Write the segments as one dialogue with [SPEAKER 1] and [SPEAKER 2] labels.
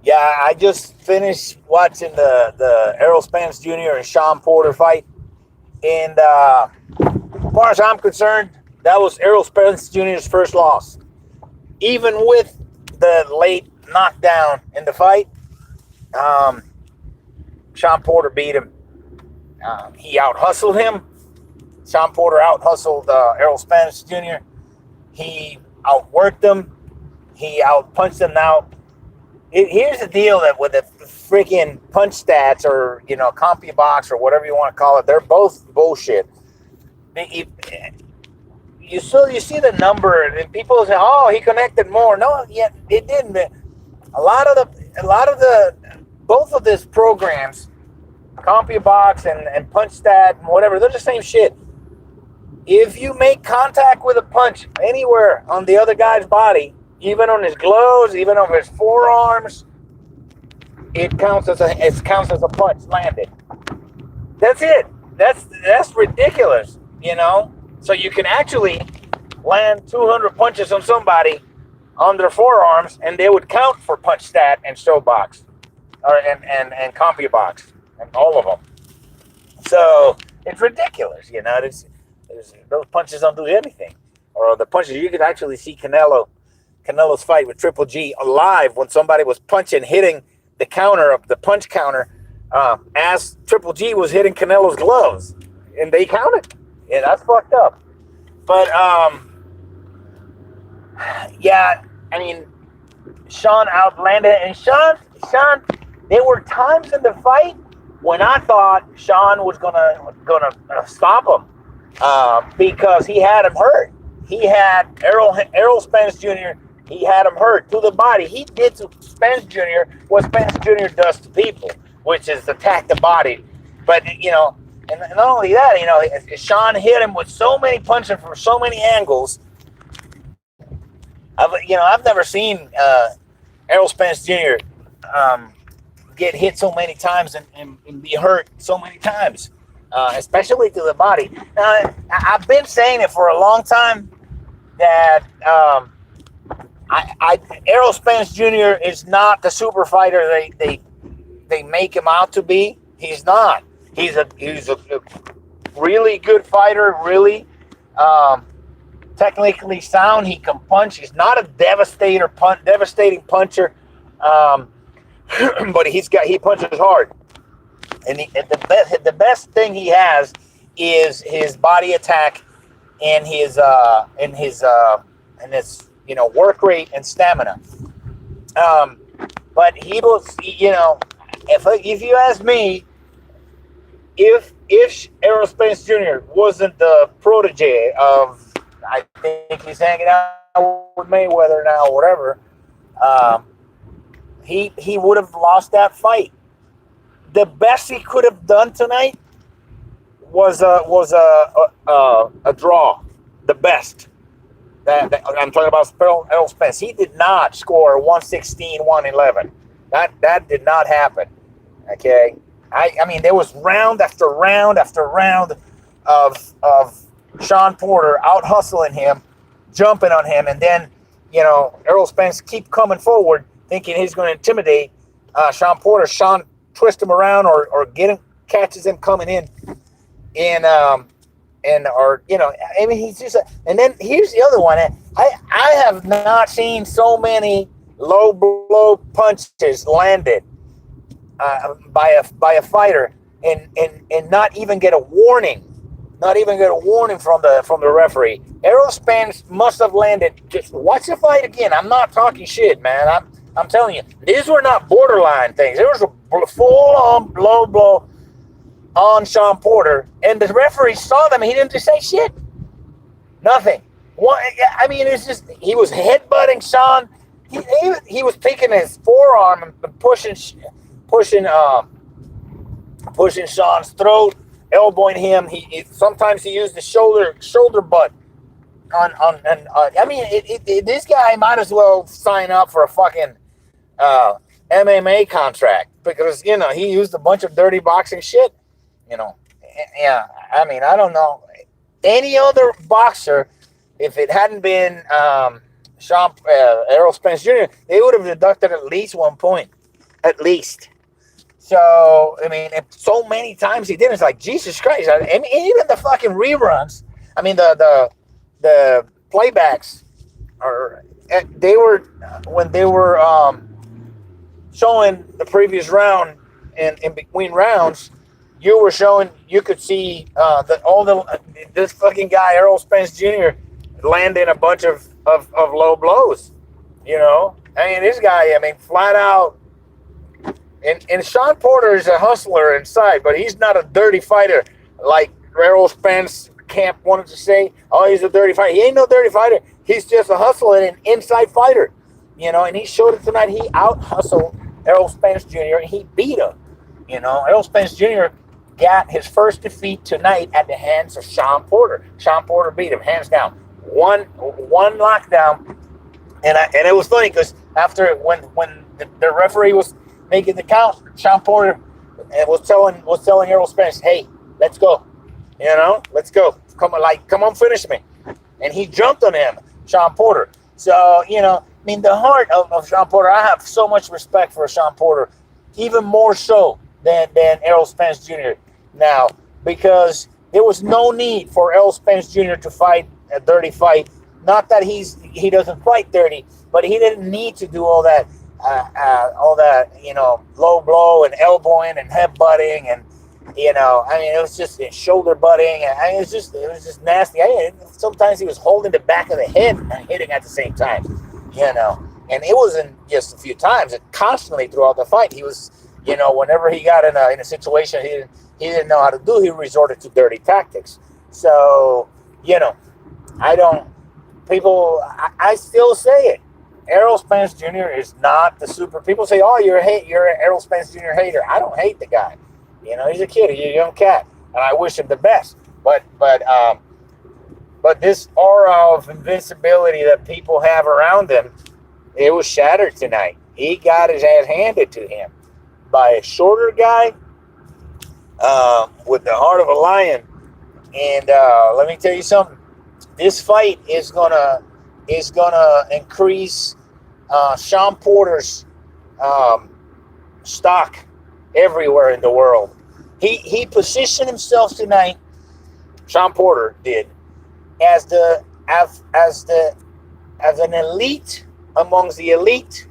[SPEAKER 1] Yeah, I just finished watching the Errol Spence Jr. and Sean Porter fight, and as far as I'm concerned, that was Errol Spence Jr.'s first loss. Even with the late knockdown in the fight, um, Sean Porter beat him. He out hustled him. Sean Porter out hustled Errol Spence Jr. He outworked him. He out punched him. Now, here's the deal that with the freaking punch stats or CompuBox or whatever you want to call it, they're both bullshit. You, you see the number and people say, "Oh, he connected more." No, yeah, it didn't. A lot of the both of these programs, CompuBox and PunchStat and whatever, they're the same shit. If you make contact with a punch anywhere on the other guy's body, even on his gloves, even on his forearms, it counts as a punch landed. That's it. That's ridiculous, So you can actually land 200 punches on somebody on their forearms, and they would count for PunchStat and ShowBox, or and CompuBox, and all of them. So it's ridiculous, those punches don't do anything. Or the punches, you could actually see Canelo's fight with Triple G live when somebody was punching, hitting the counter of the punch counter, as Triple G was hitting Canelo's gloves, and they counted. Yeah, that's fucked up. But yeah, I mean, Sean outlanded, and Sean, there were times in the fight when I thought Sean was gonna stop him, because he had him hurt. He had Errol Spence Jr. He had him hurt to the body. He did to Spence Jr. what Spence Jr. does to people, which is attack the body. But and not only that, Sean hit him with so many punches from so many angles. I've never seen Errol Spence Jr. Get hit so many times and be hurt so many times, especially to the body. Now, I've been saying it for a long time that Errol Spence Jr. is not the super fighter they make him out to be. He's not. He's a really good fighter. Really. Technically sound, he can punch. He's not a devastating puncher, but he punches hard. And the best thing he has is his body attack and his work rate and stamina. But he was, if you ask me, if Errol Spence Jr. wasn't the protege of, I think he's hanging out with Mayweather now, or whatever. He would have lost that fight. The best he could have done tonight was a draw. The best. That I'm talking about Errol Spence. He did not score 116, 111. That did not happen. Okay. I mean, there was round after round after round of Sean Porter out hustling him, jumping on him, and then Errol Spence keep coming forward, thinking he's going to intimidate Sean Porter. Sean twists him around or catches him coming in, he's just and then here's the other one. I have not seen so many low blow punches landed by a fighter and not even get a warning. Not even get a warning from the referee. Errol Spence must have landed. Just watch the fight again. I'm not talking shit, man. I'm telling you, these were not borderline things. There was a full-on low blow on Sean Porter, and the referee saw them. And he didn't just say shit. Nothing. I mean, it's just he was headbutting Sean. He was taking his forearm and pushing Sean's throat, elbowing him. Sometimes he used the shoulder butt I mean, this guy might as well sign up for a fucking MMA contract because he used a bunch of dirty boxing shit. Yeah. I mean, I don't know any other boxer. If it hadn't been Errol Spence Jr., they would have deducted at least 1 point. at least. So, I mean, so many times he did. It's like, Jesus Christ. And even the fucking reruns, I mean, the playbacks, are they were, when they were showing the previous round, and in between rounds, you could see this fucking guy, Errol Spence Jr., landing a bunch of low blows. I mean, this guy, I mean, flat out. And Sean Porter is a hustler inside, but he's not a dirty fighter like Errol Spence Camp wanted to say. Oh, he's a dirty fighter. He ain't no dirty fighter. He's just a hustler and an inside fighter. And he showed it tonight. He out-hustled Errol Spence Jr. and he beat him. Errol Spence Jr. got his first defeat tonight at the hands of Sean Porter. Sean Porter beat him, hands down. One knockdown. And it was funny because after when the referee was making the count, Sean Porter was telling Errol Spence, "Hey, let's go, let's go. Come on, finish me." And he jumped on him, Sean Porter. So I mean, the heart of Sean Porter. I have so much respect for Sean Porter, even more so than Errol Spence Jr. now, because there was no need for Errol Spence Jr. to fight a dirty fight. Not that he doesn't fight dirty, but he didn't need to do all that, low blow and elbowing and headbutting, and I mean, it was just shoulder butting, and it was just nasty. Sometimes he was holding the back of the head and hitting at the same time, and it wasn't just a few times. It constantly throughout the fight, he was, whenever he got in a situation he didn't know how to do, he resorted to dirty tactics. So, I still say it. Errol Spence Jr. is not the super. People say, "Oh, you're an Errol Spence Jr. hater." I don't hate the guy. He's a kid. He's a young cat, and I wish him the best. But this aura of invincibility that people have around him, it was shattered tonight. He got his ass handed to him by a shorter guy with the heart of a lion. And let me tell you something. This fight is gonna increase Sean Porter's stock everywhere in the world. He positioned himself tonight. Sean Porter did as an elite amongst the elite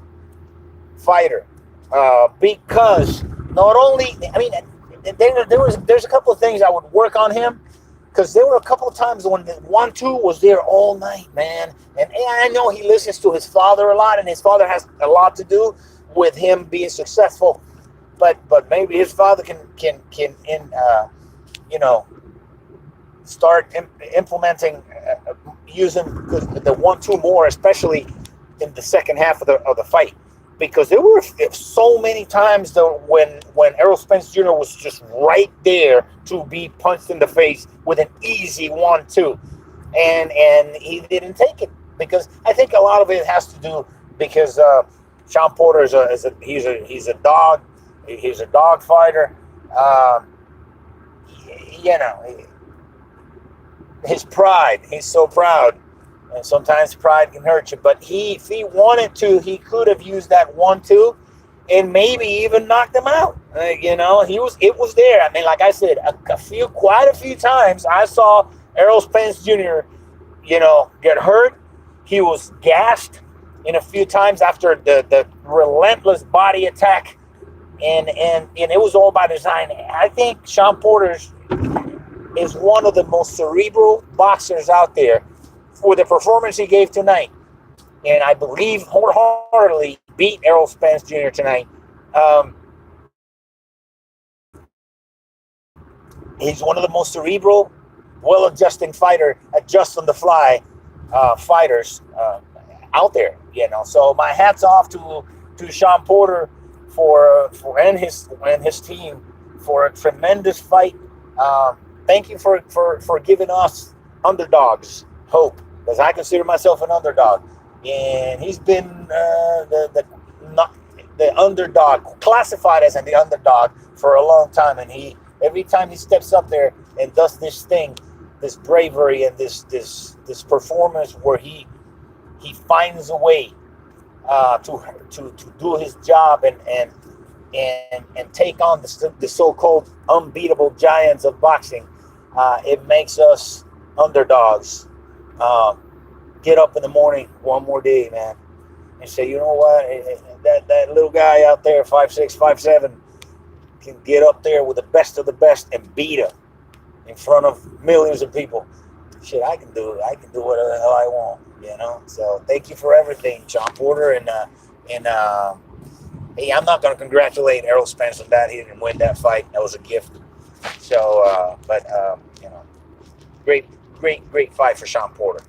[SPEAKER 1] fighter, because not only, I mean, there's a couple of things I would work on him. Because there were a couple of times when the 1-2 was there all night, man. And I know he listens to his father a lot, and his father has a lot to do with him being successful. But maybe his father can start implementing using the 1-2 more, especially in the second half of the fight. Because there were so many times when Errol Spence Jr. was just right there to be punched in the face with an easy 1-2, and he didn't take it, because I think a lot of it has to do because Sean Porter he's a dog fighter. His pride. He's so proud. And sometimes pride can hurt you. But if he wanted to, he could have used that 1-2 and maybe even knocked him out. It was there. I mean, like I said, quite a few times I saw Errol Spence Jr., get hurt. He was gassed in a few times after the relentless body attack. And it was all by design. I think Sean Porter is one of the most cerebral boxers out there. For the performance he gave tonight, and I believe wholeheartedly beat Errol Spence Jr. tonight. He's one of the most cerebral, well-adjusted adjust on the fly fighters out there. So my hats off to Sean Porter and his team for a tremendous fight. Thank you for giving us underdogs hope, because I consider myself an underdog, and he's been the underdog, classified as the underdog for a long time, and every time he steps up there and does this thing, this bravery and this performance where he finds a way to do his job and and take on the so-called unbeatable giants of boxing, it makes us underdogs get up in the morning one more day, man, and say, you know what, that little guy out there, 5'6", 5'7", can get up there with the best of the best and beat him in front of millions of people. Shit, I can do it. I can do whatever the hell I want, you know. So thank you for everything, Sean Porter, and hey, I'm not going to congratulate Errol Spence on that. He didn't win that fight. That was a gift. So, but you know, great fight for Sean Porter.